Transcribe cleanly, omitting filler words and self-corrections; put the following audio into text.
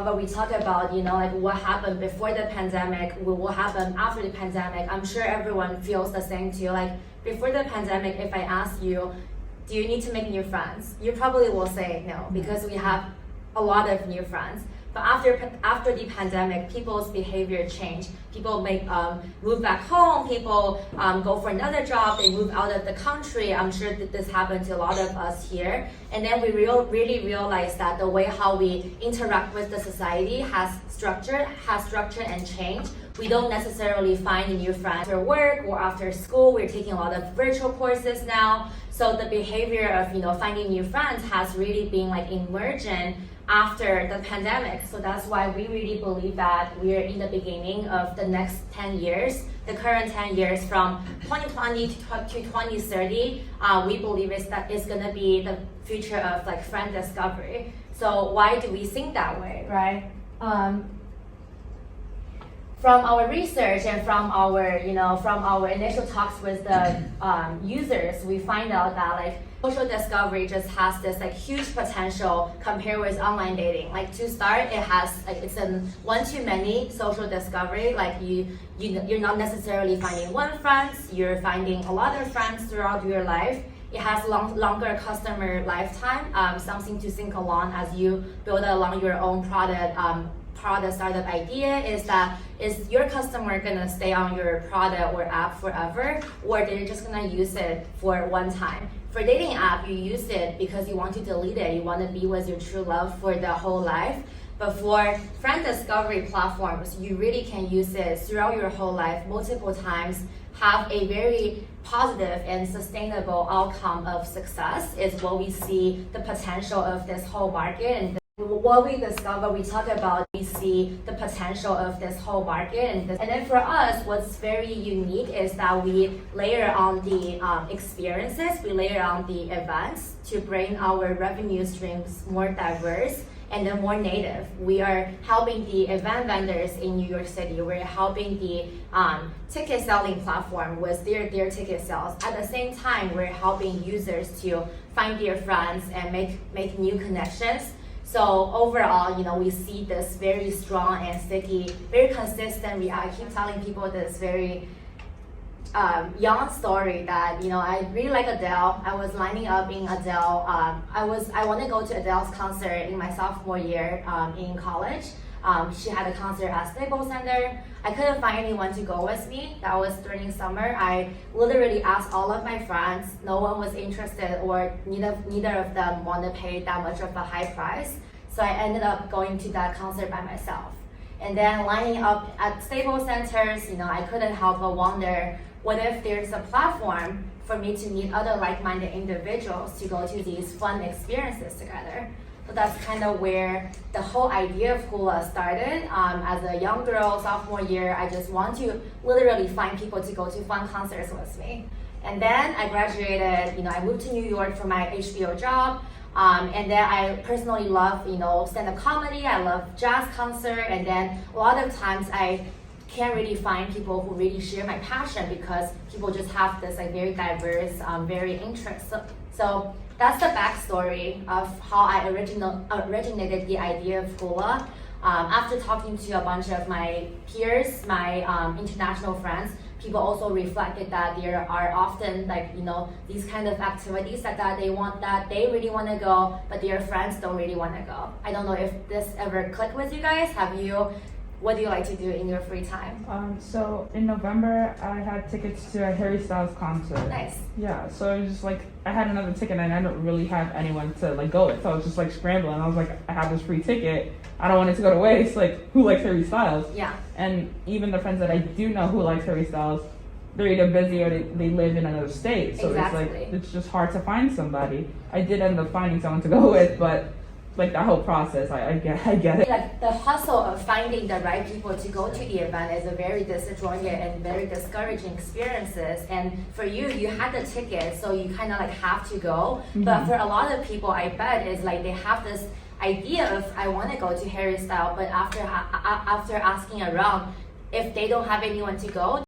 But we talk about, like what happened before the pandemic, what will happen after the pandemic. I'm sure everyone feels the same too. Like before the pandemic, if I ask you, do you need to make new friends? You probably will say no, because we have a lot of new friends. But after the pandemic, people's behavior changed. People move back home. People go for another job. They move out of the country. I'm sure that this happened to a lot of us here. And then we really realized that the way how we interact with the society has structure and change. We don't necessarily find new friends after work or after school. We're taking a lot of virtual courses now. So the behavior of finding new friends has really been like emergent after the pandemic. So that's why we really believe that we're in the beginning of the next 10 years, the current 10 years from 2020 to 2030. We believe it's going to be the future of like friend discovery. So why do we think that way, right? From our research and from our initial talks with the users, we find out that like social discovery just has this like huge potential compared with online dating. Like to start, it's a one-to-many social discovery. Like you're not necessarily finding one friend, you're finding a lot of friends throughout your life. It has longer customer lifetime, something to think along as you build along your own product startup idea. Is your customer gonna stay on your product or app forever, or they're just gonna use it for one time? For dating app, you use it because you want to delete it, you want to be with your true love for the whole life. But for friend discovery platforms, you really can use it throughout your whole life, multiple times, have a very positive and sustainable outcome of success is what we see the potential of this whole market. And what we discover, we talk about, we see the potential of this whole market. And then for us, what's very unique is that we layer on the experiences, we layer on the events to bring our revenue streams more diverse and then more native. We are helping the event vendors in New York City. We're helping the ticket selling platform with their ticket sales. At the same time, we're helping users to find their friends and make new connections. So overall, we see this very strong and sticky, very consistent. I keep telling people this very young story that I really like Adele. I was lining up in Adele. I want to go to Adele's concert in my sophomore year in college. She had a concert at Staples Center. I couldn't find anyone to go with me. That was during summer. I literally asked all of my friends. No one was interested, or neither of them want to pay that much of a high price. So I ended up going to that concert by myself. And then lining up at Staples Centers, I couldn't help but wonder, what if there's a platform for me to meet other like-minded individuals to go to these fun experiences together? So that's kind of where the whole idea of HULA started. As a young girl, sophomore year, I just want to literally find people to go to fun concerts with me. And then I graduated, I moved to New York for my HBO job. And then I personally love, stand-up comedy. I love jazz concert. And then a lot of times I can't really find people who really share my passion because people just have this like very diverse, very interest. So that's the backstory of how I originated the idea of HULA. After talking to a bunch of my peers, my international friends, people also reflected that there are often these kind of activities that they really want to go, but their friends don't really want to go. I don't know if this ever clicked with you guys. What do you like to do in your free time? So in November, I had tickets to a Harry Styles concert. Nice. Yeah, so it was just I had another ticket and I don't really have anyone to go with. So I was just scrambling. I was I have this free ticket. I don't want it to go to waste. Who likes Harry Styles? Yeah. And even the friends that I do know who like Harry Styles, they're either busy or they live in another state. So exactly. It's just hard to find somebody. I did end up finding someone to go with, but that whole process, I get it. The hustle of finding the right people to go to the event is a very disjointed and very discouraging experiences. And for you had the ticket, so you kind of have to go. Mm-hmm. But for a lot of people, I bet is they have this idea of, I want to go to Harry Styles, but after asking around, if they don't have anyone to go,